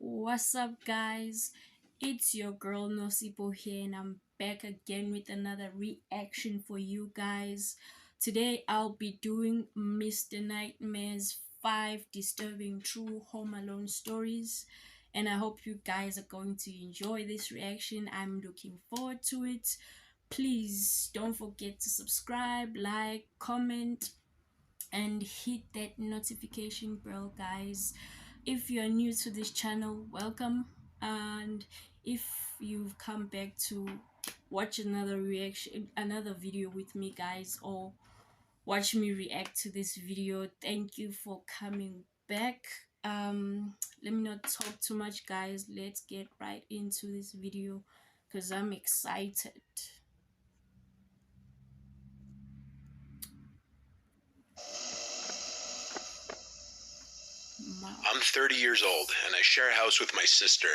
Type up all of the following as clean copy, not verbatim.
What's up, guys? It's your girl Nosipo here, and I'm back again with another reaction for you guys. Today, I'll be doing Mr. Nightmare's 5 disturbing true Home Alone stories, and I hope you guys are going to enjoy this reaction. I'm looking forward to it. Please don't forget to subscribe, like, comment, and hit that notification bell, guys. If you are new to this channel, welcome. And if you've come back to watch another reaction, another video with me, guys, or watch me react to this video, thank you for coming back. Let me not talk too much, guys. Let's get right into this video because I'm excited. I'm 30 years old, and I share a house with my sister.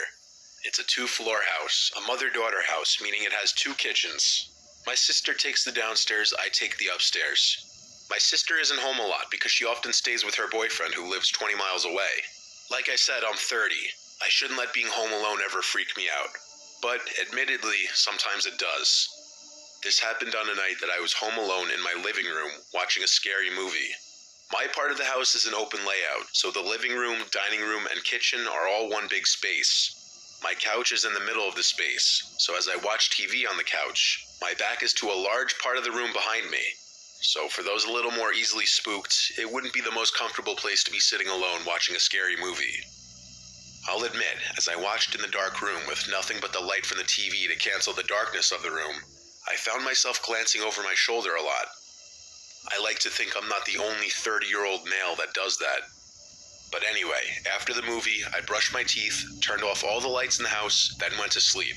It's a two-floor house, a mother-daughter house, meaning it has two kitchens. My sister takes the downstairs, I take the upstairs. My sister isn't home a lot because she often stays with her boyfriend who lives 20 miles away. Like I said, I'm 30. I shouldn't let being home alone ever freak me out. But, admittedly, sometimes it does. This happened on a night that I was home alone in my living room watching a scary movie. My part of the house is an open layout, so the living room, dining room, and kitchen are all one big space. My couch is in the middle of the space, so as I watch TV on the couch, my back is to a large part of the room behind me. So for those a little more easily spooked, it wouldn't be the most comfortable place to be sitting alone watching a scary movie. I'll admit, as I watched in the dark room with nothing but the light from the TV to cancel the darkness of the room, I found myself glancing over my shoulder a lot. I like to think I'm not the only 30-year-old male that does that. But anyway, after the movie, I brushed my teeth, turned off all the lights in the house, then went to sleep.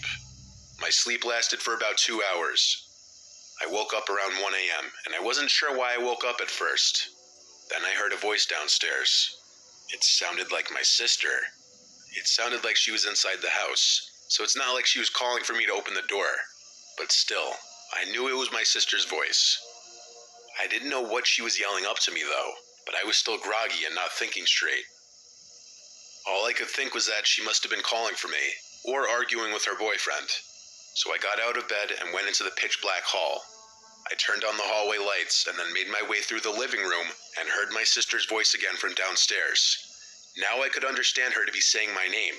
My sleep lasted for about 2 hours. I woke up around 1 a.m., and I wasn't sure why I woke up at first. Then I heard a voice downstairs. It sounded like my sister. It sounded like she was inside the house, so it's not like she was calling for me to open the door. But still, I knew it was my sister's voice. I didn't know what she was yelling up to me though, but I was still groggy and not thinking straight. All I could think was that she must have been calling for me, or arguing with her boyfriend. So I got out of bed and went into the pitch black hall. I turned on the hallway lights and then made my way through the living room and heard my sister's voice again from downstairs. Now I could understand her to be saying my name.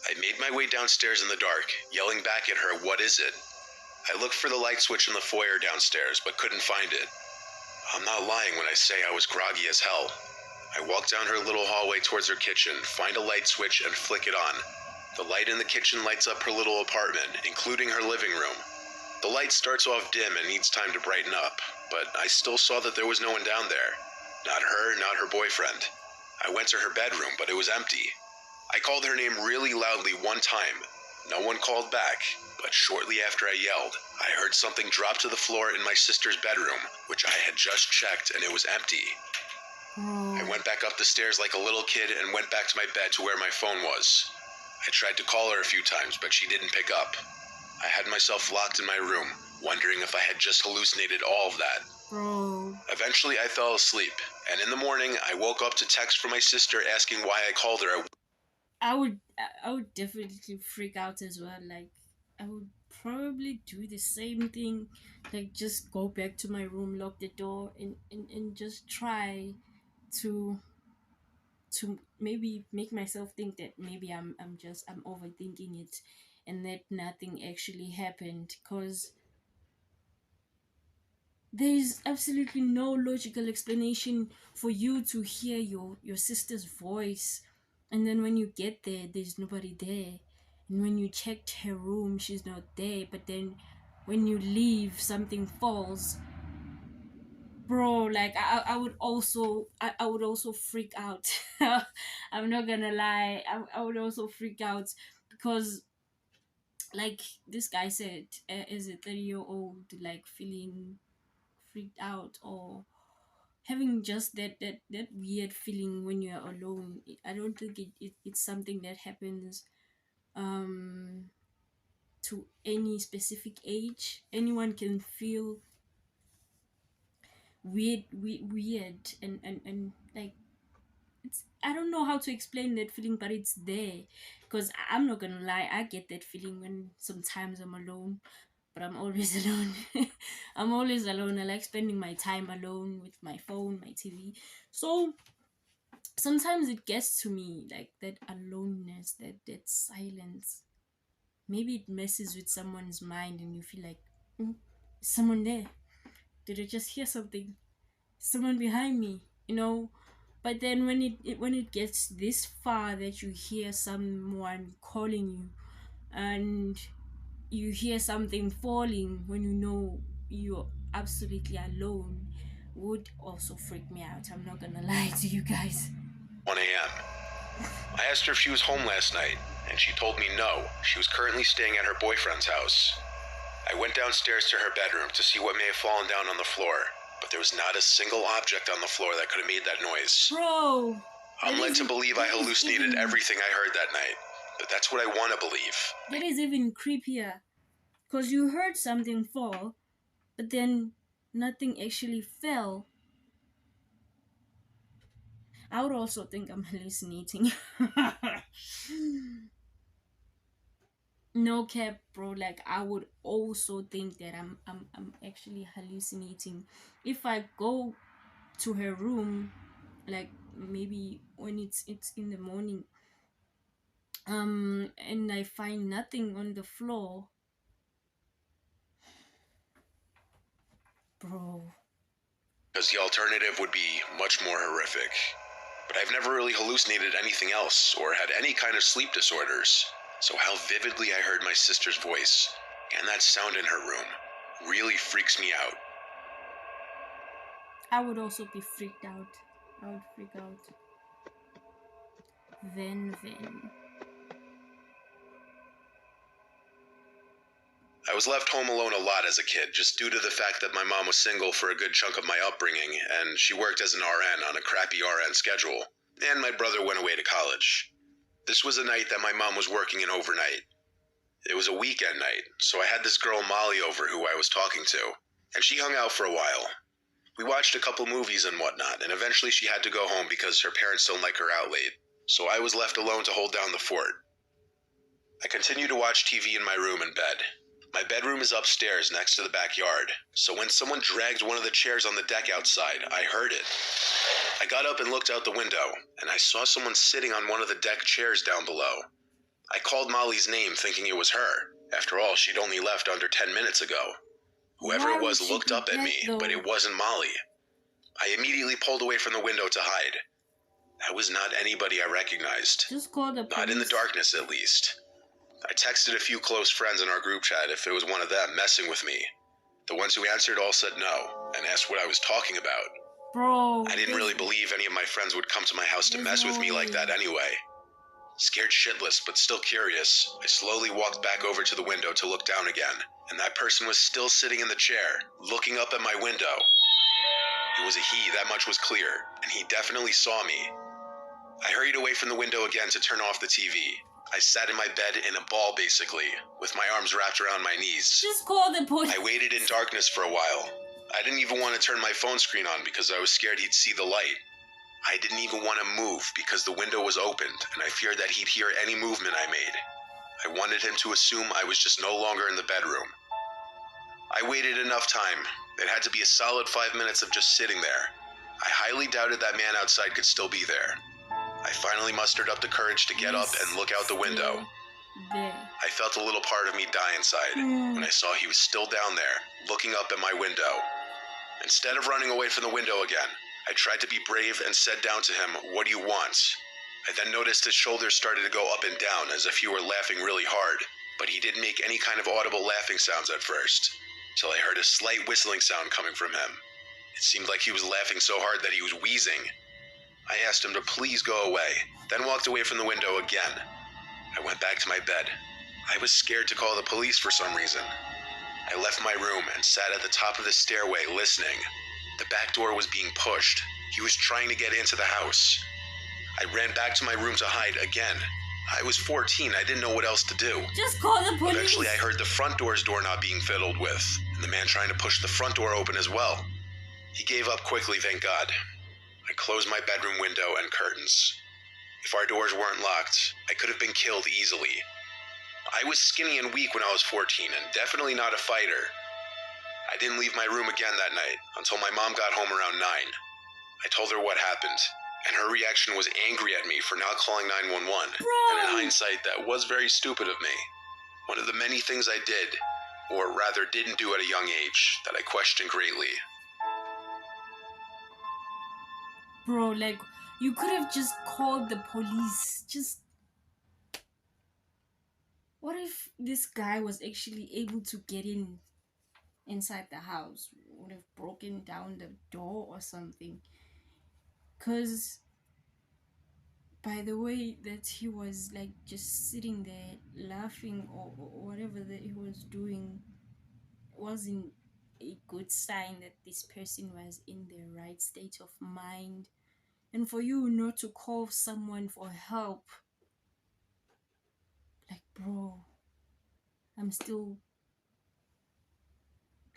I made my way downstairs in the dark, yelling back at her, "What is it?" I looked for the light switch in the foyer downstairs, but couldn't find it. I'm not lying when I say I was groggy as hell. I walked down her little hallway towards her kitchen, find a light switch, and flick it on. The light in the kitchen lights up her little apartment, including her living room. The light starts off dim and needs time to brighten up, but I still saw that there was no one down there. Not her, not her boyfriend. I went to her bedroom, but it was empty. I called her name really loudly one time. No one called back, but shortly after I yelled, I heard something drop to the floor in my sister's bedroom, which I had just checked, and it was empty. I went back up the stairs like a little kid and went back to my bed to where my phone was. I tried to call her a few times, but she didn't pick up. I had myself locked in my room, wondering if I had just hallucinated all of that. Bro. Eventually, I fell asleep, and in the morning, I woke up to text from my sister asking why I called her. I would definitely freak out as well. Like, I would probably do the same thing, like just go back to my room, lock the door, and just try to maybe make myself think that maybe I'm overthinking it, and that nothing actually happened, because there is absolutely no logical explanation for you to hear your sister's voice, and then when you get there, there's nobody there, and when you checked her room, she's not there, but then when you leave, something falls. Bro, like I would also freak out. I'm not gonna lie, I would also freak out, because like this guy said, as a 30-year-old, like feeling freaked out, or having just that weird feeling when you're alone. I don't think it's something that happens um to any specific age. Anyone can feel weird, and like, it's I don't know how to explain that feeling, but it's there. Because I'm not gonna lie, I get that feeling when sometimes I'm alone, but I'm always alone. I'm always alone. I like spending my time alone with my phone, my TV. So sometimes it gets to me, like that aloneness, that silence. Maybe it messes with someone's mind, and you feel like, "Mm, is someone there? Did I just hear something? Someone behind me?" But then when it gets this far that you hear someone calling you, and you hear something falling when you know you're absolutely alone, would also freak me out. I'm not gonna lie to you guys. 1 a.m. I asked her if she was home last night, and she told me no, she was currently staying at her boyfriend's house. I went downstairs to her bedroom to see what may have fallen down on the floor, but there was not a single object on the floor that could have made that noise. Bro, I'm led to believe I that is hallucinated even- everything I heard that night, but that's what I want to believe. that is even creepier, because you heard something fall, but then nothing actually fell. I would also think I'm hallucinating. No cap, bro. Like, I would also think that I'm actually hallucinating. If I go to her room, like maybe when it's in the morning, and I find nothing on the floor, bro. Because the alternative would be much more horrific. But I've never really hallucinated anything else or had any kind of sleep disorders. So how vividly I heard my sister's voice and that sound in her room really freaks me out. I would also be freaked out. I would freak out. Then. I was left home alone a lot as a kid, just due to the fact that my mom was single for a good chunk of my upbringing, and she worked as an RN on a crappy RN schedule, and my brother went away to college. This was a night that my mom was working an overnight. It was a weekend night, so I had this girl Molly over who I was talking to, and she hung out for a while. We watched a couple movies and whatnot, and eventually she had to go home because her parents don't like her out late, so I was left alone to hold down the fort. I continued to watch TV in my room and bed. My bedroom is upstairs next to the backyard, so when someone dragged one of the chairs on the deck outside, I heard it. I got up and looked out the window, and I saw someone sitting on one of the deck chairs down below. I called Molly's name thinking it was her. After all, she'd only left under 10 minutes ago. Whoever Why it was would she looked do up at that, me, though? but it wasn't Molly. I immediately pulled away from the window to hide. That was not anybody I recognized. Just call the police. Not in the darkness, at least. I texted a few close friends in our group chat if it was one of them messing with me. The ones who answered all said no, and asked what I was talking about. Bro. I didn't really believe any of my friends would come to my house to there's mess no with me like way. that anyway. Scared shitless, but still curious, I slowly walked back over to the window to look down again, and that person was still sitting in the chair, looking up at my window. It was a he, that much was clear, and he definitely saw me. I hurried away from the window again to turn off the TV. I sat in my bed in a ball, basically, with my arms wrapped around my knees. Just call the police. I waited in darkness for a while. I didn't even want to turn my phone screen on because I was scared he'd see the light. I didn't even want to move because the window was opened, and I feared that he'd hear any movement I made. I wanted him to assume I was just no longer in the bedroom. I waited enough time. It had to be a solid 5 minutes of just sitting there. I highly doubted that man outside could still be there. I finally mustered up the courage to get up and look out the window. There. I felt a little part of me die inside when I saw he was still down there, looking up at my window. Instead of running away from the window again, I tried to be brave and said down to him, "What do you want?" I then noticed his shoulders started to go up and down as if he were laughing really hard, but he didn't make any kind of audible laughing sounds at first, till I heard a slight whistling sound coming from him. It seemed like he was laughing so hard that he was wheezing. I asked him to please go away, then walked away from the window again. I went back to my bed. I was scared to call the police for some reason. I left my room and sat at the top of the stairway listening. The back door was being pushed. He was trying to get into the house. I ran back to my room to hide again. I was 14. I didn't know what else to do. Just call the police. Eventually, I heard the front door's doorknob being fiddled with, and the man trying to push the front door open as well. He gave up quickly, thank God. I closed my bedroom window and curtains. If our doors weren't locked, I could have been killed easily. I was skinny and weak when I was 14 and definitely not a fighter. I didn't leave my room again that night until my mom got home around 9. I told her what happened, and her reaction was angry at me for not calling 911. And in hindsight, that was very stupid of me. One of the many things I did, or rather didn't do at a young age, that I question greatly. Bro, like, you could have just called the police. Just, what if this guy was actually able to get inside the house? Would have broken down the door or something. Because by the way that he was like just sitting there laughing or whatever that he was doing wasn't a good sign that this person was in the right state of mind. And for you not to call someone for help, like, bro, I'm still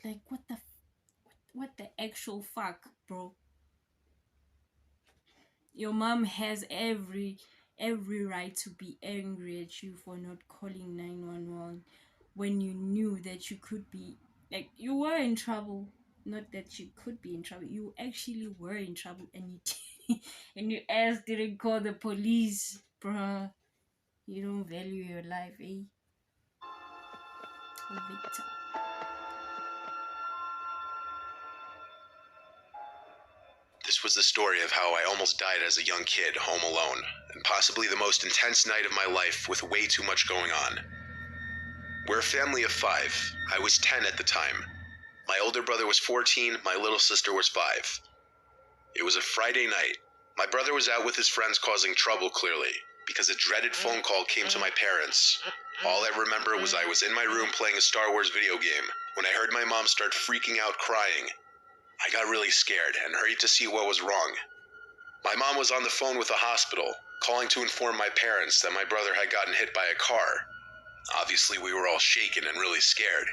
like, what the actual fuck, bro? Your mom has every right to be angry at you for not calling 911 when you knew that you could be, like, you were in trouble. Not that you could be in trouble, you actually were in trouble, and you and your ass didn't call the police, bruh. You don't value your life, eh? Victor. This was the story of how I almost died as a young kid, home alone, and possibly the most intense night of my life with way too much going on. We're a family of 5. I was 10 at the time. My older brother was 14, my little sister was 5. It was a Friday night. My brother was out with his friends causing trouble, clearly, because a dreaded phone call came to my parents. All I remember was I was in my room playing a Star Wars video game when I heard my mom start freaking out crying. I got really scared and hurried to see what was wrong. My mom was on the phone with the hospital, calling to inform my parents that my brother had gotten hit by a car. Obviously, we were all shaken and really scared.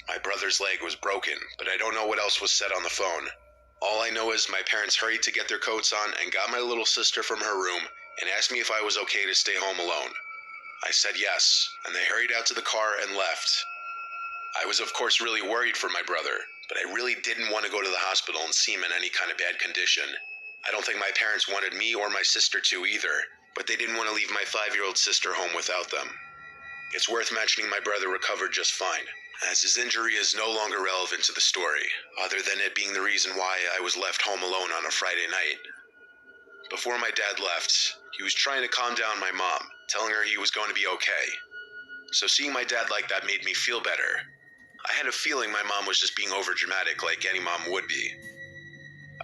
My brother's leg was broken, but I don't know what else was said on the phone. All I know is my parents hurried to get their coats on and got my little sister from her room and asked me if I was okay to stay home alone. I said yes, and they hurried out to the car and left. I was of course really worried for my brother, but I really didn't want to go to the hospital and see him in any kind of bad condition. I don't think my parents wanted me or my sister to either, but they didn't want to leave my 5-year-old sister home without them. It's worth mentioning my brother recovered just fine, as his injury is no longer relevant to the story, other than it being the reason why I was left home alone on a Friday night. Before my dad left, he was trying to calm down my mom, telling her he was going to be okay. So seeing my dad like that made me feel better. I had a feeling my mom was just being overdramatic like any mom would be.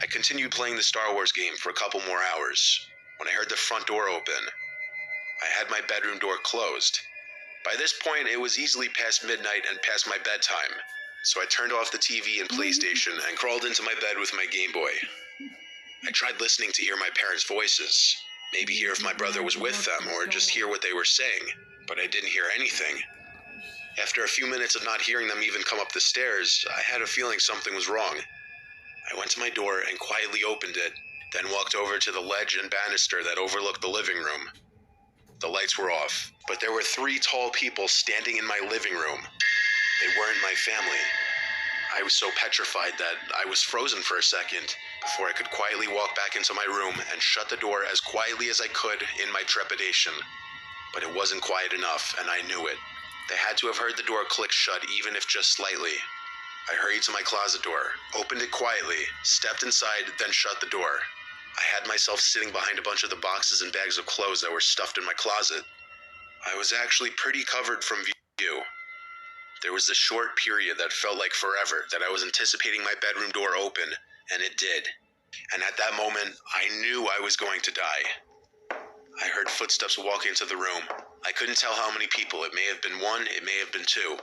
I continued playing the Star Wars game for a couple more hours when I heard the front door open. I had my bedroom door closed. By this point, it was easily past midnight and past my bedtime, so I turned off the TV and PlayStation and crawled into my bed with my Game Boy. I tried listening to hear my parents' voices, maybe hear if my brother was with them or just hear what they were saying, but I didn't hear anything. After a few minutes of not hearing them even come up the stairs, I had a feeling something was wrong. I went to my door and quietly opened it, then walked over to the ledge and banister that overlooked the living room. The lights were off, but there were 3 tall people standing in my living room. They weren't my family. I was so petrified that I was frozen for a second before I could quietly walk back into my room and shut the door as quietly as I could in my trepidation. But it wasn't quiet enough, and I knew it. They had to have heard the door click shut, even if just slightly. I hurried to my closet door, opened it quietly, stepped inside, then shut the door. I had myself sitting behind a bunch of the boxes and bags of clothes that were stuffed in my closet. I was actually pretty covered from view. There was this short period that felt like forever that I was anticipating my bedroom door open, and it did. And at that moment, I knew I was going to die. I heard footsteps walk into the room. I couldn't tell how many people. It may have been 1, it may have been 2.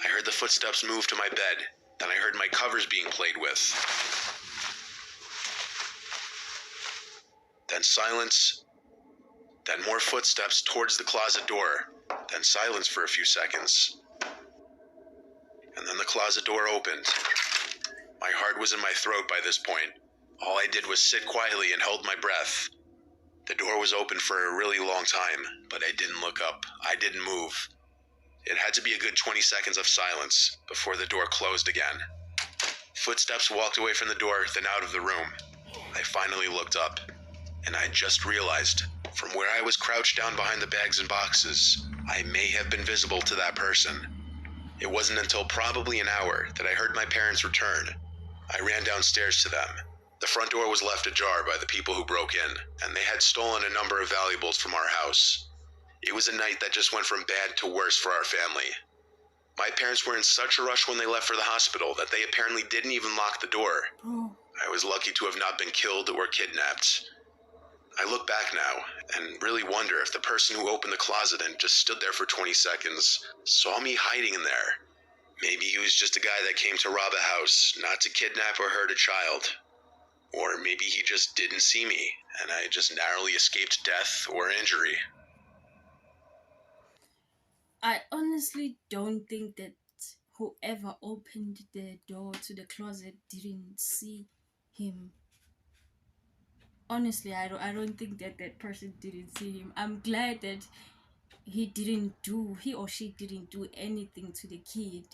I heard the footsteps move to my bed. Then I heard my covers being played with. Then silence. Then more footsteps towards the closet door. Then silence for a few seconds. And then the closet door opened. My heart was in my throat by this point. All I did was sit quietly and hold my breath. The door was open for a really long time, but I didn't look up. I didn't move. It had to be a good 20 seconds of silence before the door closed again. Footsteps walked away from the door, then out of the room. I finally looked up, and I just realized, from where I was crouched down behind the bags and boxes, I may have been visible to that person. It wasn't until probably an hour that I heard my parents return. I ran downstairs to them. The front door was left ajar by the people who broke in, and they had stolen a number of valuables from our house. It was a night that just went from bad to worse for our family. My parents were in such a rush when they left for the hospital that they apparently didn't even lock the door. Oh. I was lucky to have not been killed or kidnapped. I look back now and really wonder if the person who opened the closet and just stood there for 20 seconds saw me hiding in there. Maybe he was just a guy that came to rob a house, not to kidnap or hurt a child. Or maybe he just didn't see me and I just narrowly escaped death or injury. I honestly don't think that whoever opened the door to the closet didn't see him. Honestly, I don't think that that person didn't see him. I'm glad that he or she didn't do anything to the kid,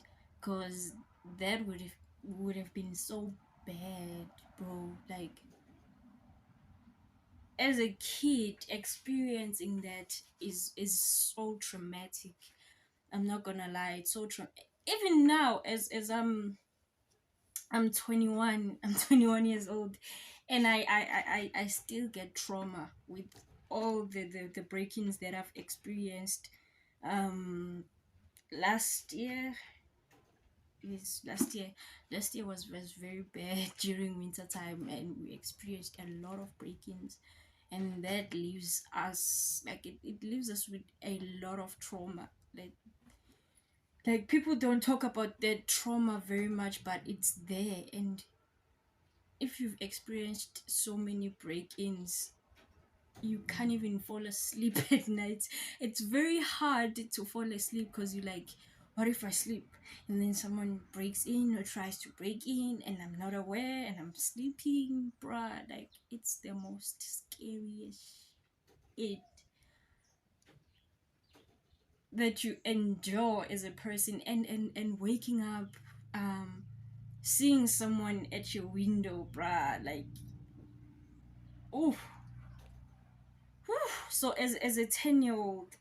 cause that would have been so bad, bro. Like, as a kid, experiencing that is so traumatic. I'm not gonna lie, it's so even now, as I'm 21. I'm 21 years old, and I still get trauma with all the break-ins that I've experienced. Um, last year is last year was very bad during winter time, and we experienced a lot of break-ins, and that leaves us like it leaves us with a lot of trauma. Like people don't talk about that trauma very much, but it's there. And if you've experienced so many break-ins, you can't even fall asleep at night. It's very hard to fall asleep because you're like, what if I sleep and then someone breaks in or tries to break in and I'm not aware and I'm sleeping, bruh? Like, it's the most scariest it that you endure as a person. And waking up, seeing someone at your window, bruh, like, oh. So as a 10-year-old,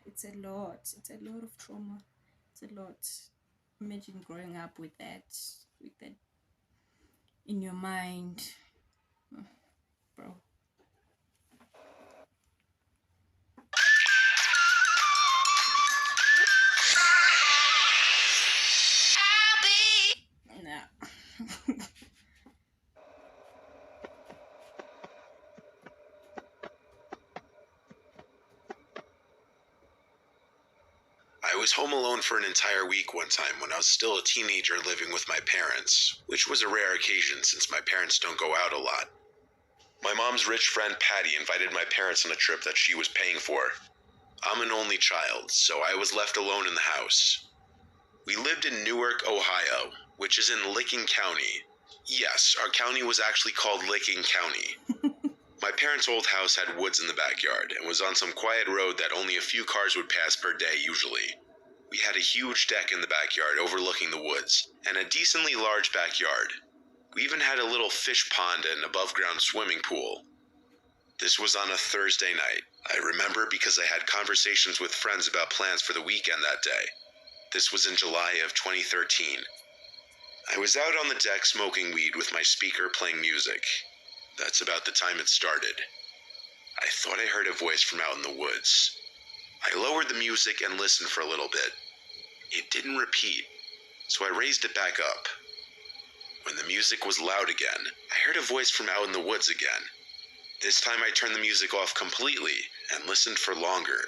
it's a lot. It's a lot of trauma. It's a lot. Imagine growing up with that in your mind, bro. Nah. I was home alone for an entire week one time when I was still a teenager living with my parents, which was a rare occasion since my parents don't go out a lot. My mom's rich friend Patty invited my parents on a trip that she was paying for. I'm an only child, so I was left alone in the house. We lived in Newark, Ohio, which is in Licking County. Yes, our county was actually called Licking County. My parents' old house had woods in the backyard and was on some quiet road that only a few cars would pass per day usually. We had a huge deck in the backyard overlooking the woods, and a decently large backyard. We even had a little fish pond and above-ground swimming pool. This was on a Thursday night. I remember because I had conversations with friends about plans for the weekend that day. This was in July of 2013. I was out on the deck smoking weed with my speaker playing music. That's about the time it started. I thought I heard a voice from out in the woods. I lowered the music and listened for a little bit. It didn't repeat, so I raised it back up. When the music was loud again, I heard a voice from out in the woods again. This time I turned the music off completely and listened for longer.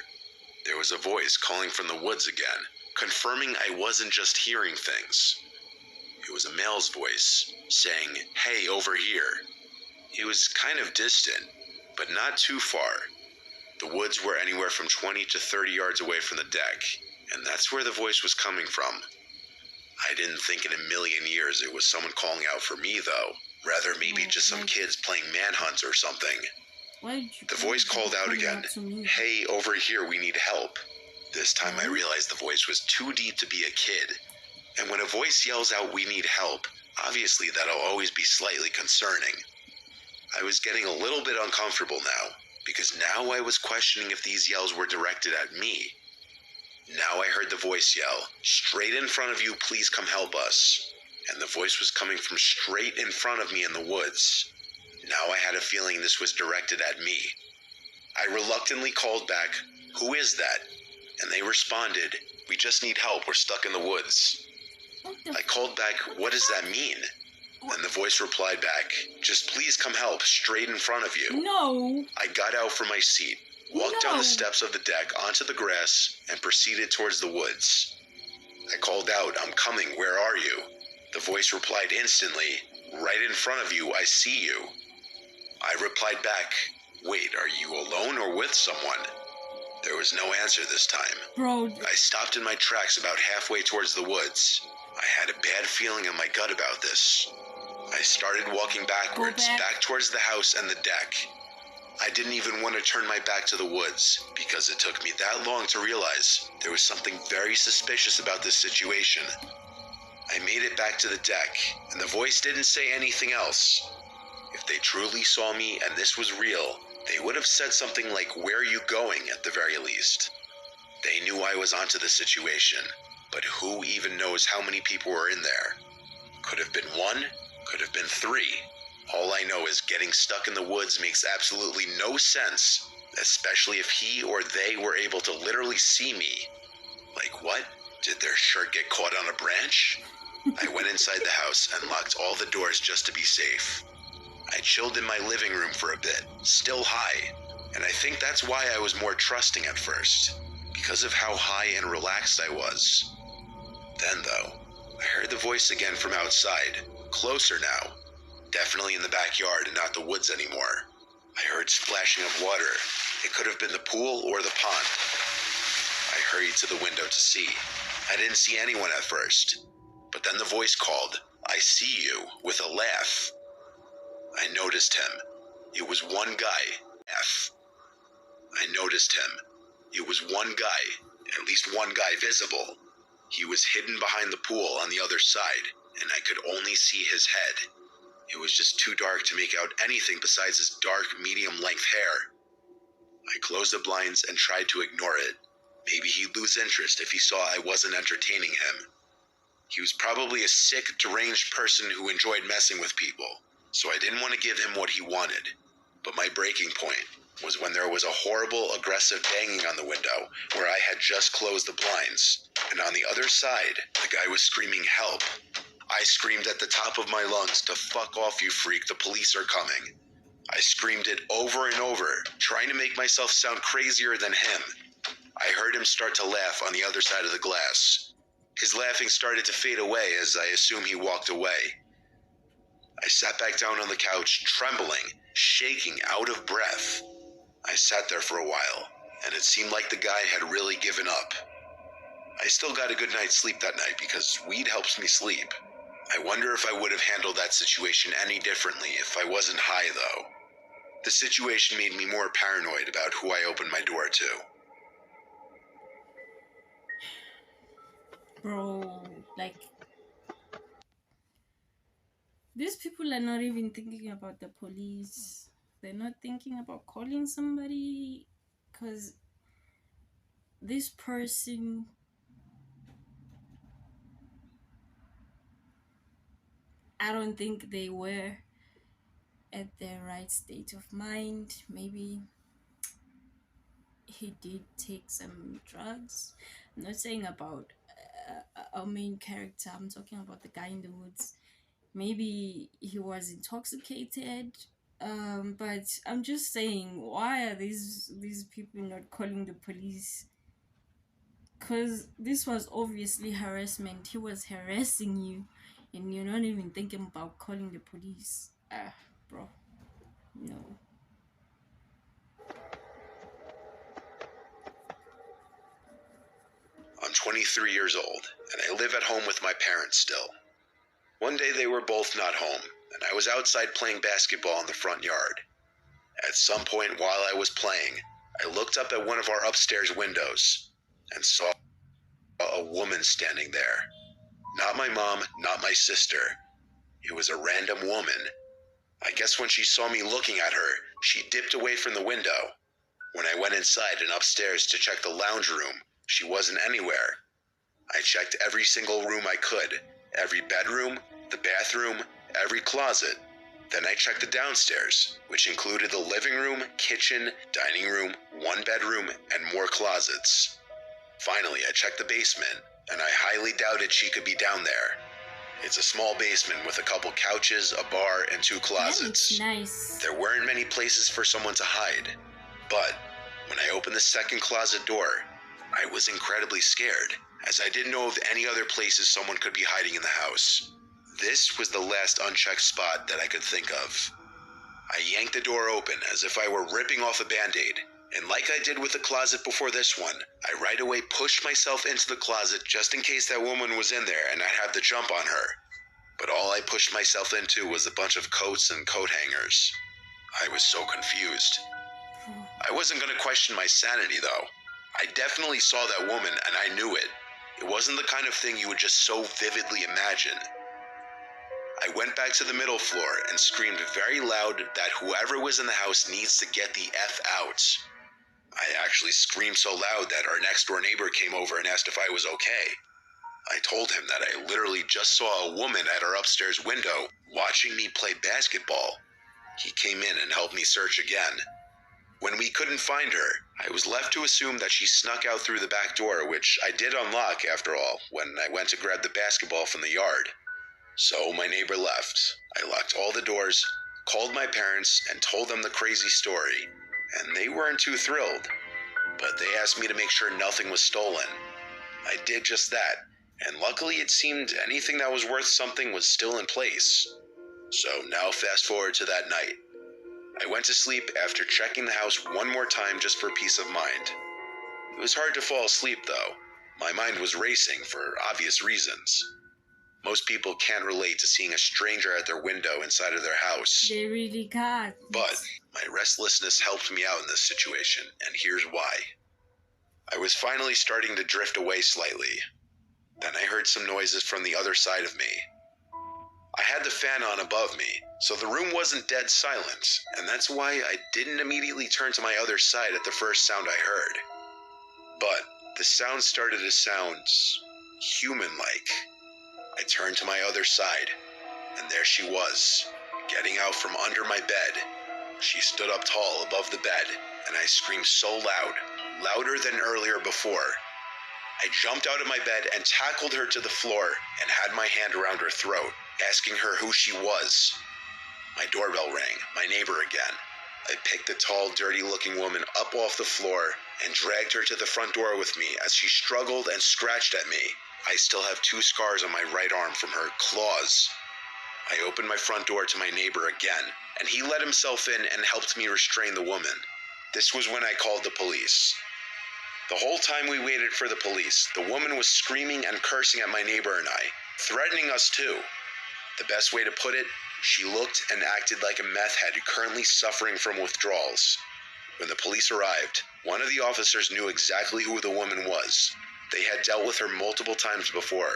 There was a voice calling from the woods again, confirming I wasn't just hearing things. It was a male's voice, saying, "Hey, over here." It was kind of distant, but not too far. The woods were anywhere from 20 to 30 yards away from the deck, and that's where the voice was coming from. I didn't think in a million years it was someone calling out for me, though. Rather, maybe just some kids playing manhunt or something. Why did you? The Why voice would you be called out calling again, out to me? "Hey, over here, we need help." This time I Huh? realized the voice was too deep to be a kid. And when a voice yells out, "We need help," obviously that'll always be slightly concerning. I was getting a little bit uncomfortable now, because now I was questioning if these yells were directed at me. Now I heard the voice yell, "Straight in front of you, please come help us." And the voice was coming from straight in front of me in the woods. Now I had a feeling this was directed at me. I reluctantly called back, "Who is that?" And they responded, "We just need help, we're stuck in the woods." I called back, "What does that mean?" And the voice replied back, "Just please come help, straight in front of you." No. I got out from my seat, walked down No. the steps of the deck onto the grass, and proceeded towards the woods. I called out, "I'm coming, where are you?" The voice replied instantly, "Right in front of you, I see you." I replied back, "Wait, are you alone or with someone?" There was no answer this time. Bro. I stopped in my tracks about halfway towards the woods. I had a bad feeling in my gut about this. I started walking backwards, back towards the house and the deck. I didn't even want to turn my back to the woods, because it took me that long to realize there was something very suspicious about this situation. I made it back to the deck, and the voice didn't say anything else. If they truly saw me and this was real, they would have said something like, "Where are you going?" at the very least. They knew I was onto the situation, but who even knows how many people were in there? Could have been one, could have been three. All I know is getting stuck in the woods makes absolutely no sense, especially if he or they were able to literally see me. Like what? Did their shirt get caught on a branch? I went inside the house and locked all the doors just to be safe. I chilled in my living room for a bit, still high, and I think that's why I was more trusting at first, because of how high and relaxed I was. Then, though, I heard the voice again from outside, closer now, definitely in the backyard and not the woods anymore. I heard splashing of water. It could have been the pool or the pond. I hurried to the window to see. I didn't see anyone at first, but then the voice called, "I see you," with a laugh. I noticed him. It was one guy. I noticed him. It was one guy, at least one guy visible. He was hidden behind the pool on the other side, and I could only see his head. It was just too dark to make out anything besides his dark, medium-length hair. I closed the blinds and tried to ignore it. Maybe he'd lose interest if he saw I wasn't entertaining him. He was probably a sick, deranged person who enjoyed messing with people, so I didn't want to give him what he wanted. But my breaking point was when there was a horrible, aggressive banging on the window where I had just closed the blinds, and on the other side, the guy was screaming help. I screamed at the top of my lungs to "Fuck off, you freak, the police are coming." I screamed it over and over, trying to make myself sound crazier than him. I heard him start to laugh on the other side of the glass. His laughing started to fade away as I assume he walked away. I sat back down on the couch, trembling, shaking, out of breath. I sat there for a while, and it seemed like the guy had really given up. I still got a good night's sleep that night because weed helps me sleep. I wonder if I would have handled that situation any differently if I wasn't high, though. The situation made me more paranoid about who I opened my door to. Bro, like, these people are not even thinking about the police. They're not thinking about calling somebody, because this person, I don't think they were at their right state of mind. Maybe he did take some drugs. I'm not saying about our main character, I'm talking about the guy in the woods. Maybe he was intoxicated. But I'm just saying, why are these people not calling the police? Because this was obviously harassment. He was harassing you, and you're not even thinking about calling the police. Bro, no. I'm 23 years old, and I live at home with my parents still. One day they were both not home, and I was outside playing basketball in the front yard. At some point while I was playing, I looked up at one of our upstairs windows and saw a woman standing there. Not my mom, not my sister. It was a random woman. I guess when she saw me looking at her, she dipped away from the window. When I went inside and upstairs to check the lounge room, she wasn't anywhere. I checked every single room I could, every bedroom, the bathroom, every closet. Then I checked the downstairs, which included the living room, kitchen, dining room, one bedroom, and more closets. Finally, I checked the basement, and I highly doubted she could be down there. It's a small basement with a couple couches, a bar, and two closets. Nice. There weren't many places for someone to hide. But when I opened the second closet door, I was incredibly scared, as I didn't know of any other places someone could be hiding in the house. This was the last unchecked spot that I could think of. I yanked the door open as if I were ripping off a band-aid, and like I did with the closet before this one, I right away pushed myself into the closet just in case that woman was in there and I'd have the jump on her. But all I pushed myself into was a bunch of coats and coat hangers. I was so confused. I wasn't going to question my sanity, though. I definitely saw that woman, and I knew it. It wasn't the kind of thing you would just so vividly imagine. I went back to the middle floor and screamed very loud that whoever was in the house needs to get the F out. I actually screamed so loud that our next-door neighbor came over and asked if I was okay. I told him that I literally just saw a woman at our upstairs window watching me play basketball. He came in and helped me search again. When we couldn't find her, I was left to assume that she snuck out through the back door, which I did unlock after all when I went to grab the basketball from the yard. So my neighbor left. I locked all the doors, called my parents, and told them the crazy story, and they weren't too thrilled. But they asked me to make sure nothing was stolen. I did just that, and luckily it seemed anything that was worth something was still in place. So now fast forward to that night. I went to sleep after checking the house one more time just for peace of mind. It was hard to fall asleep though. My mind was racing for obvious reasons. Most people can't relate to seeing a stranger at their window inside of their house. They really can't. But my restlessness helped me out in this situation, and here's why. I was finally starting to drift away slightly. Then I heard some noises from the other side of me. I had the fan on above me, so the room wasn't dead silent, and that's why I didn't immediately turn to my other side at the first sound I heard. But the sound started to sound human-like. I turned to my other side, and there she was, getting out from under my bed. She stood up tall above the bed, and I screamed so loud, louder than earlier before. I jumped out of my bed and tackled her to the floor and had my hand around her throat, asking her who she was. My doorbell rang, my neighbor again. I picked the tall, dirty-looking woman up off the floor and dragged her to the front door with me as she struggled and scratched at me. I still have 2 scars on my right arm from her claws. I opened my front door to my neighbor again, and he let himself in and helped me restrain the woman. This was when I called the police. The whole time we waited for the police, the woman was screaming and cursing at my neighbor and I, threatening us too. The best way to put it, she looked and acted like a meth head currently suffering from withdrawals. When the police arrived, one of the officers knew exactly who the woman was. They had dealt with her multiple times before.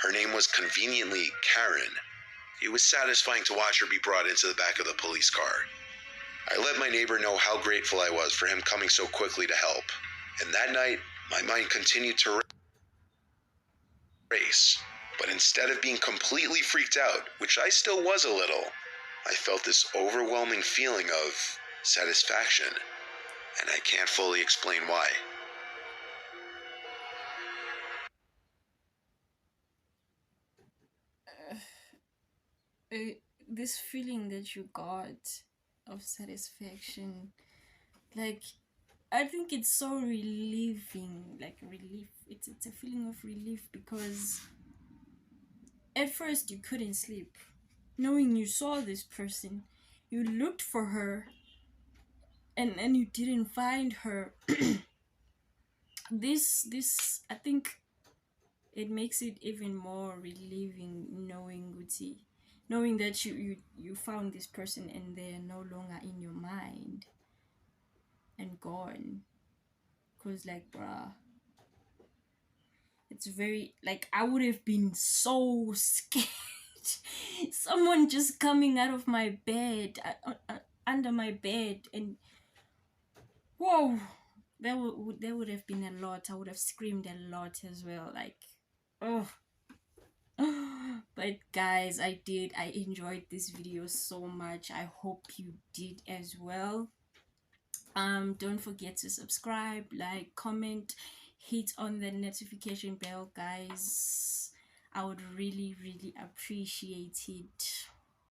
Her name was conveniently Karen. It was satisfying to watch her be brought into the back of the police car. I let my neighbor know how grateful I was for him coming so quickly to help. And that night, my mind continued to race. But instead of being completely freaked out, which I still was a little, I felt this overwhelming feeling of satisfaction. And I can't fully explain why. This feeling that you got of satisfaction, like, I think it's so relieving, like relief. It's a feeling of relief because at first you couldn't sleep, knowing you saw this person, you looked for her, and you didn't find her. This I think it makes it even more relieving knowing Guti knowing that you found this person and they're no longer in your mind and gone. Cause like, bruh, it's very like I would have been so scared. Someone just coming out of my bed, under my bed, and whoa, there would have been a lot. I would have screamed a lot as well. Like, oh. But guys, I enjoyed this video so much. I hope you did as well. Don't forget to subscribe, like, comment, hit on the notification bell, guys. I would really appreciate it.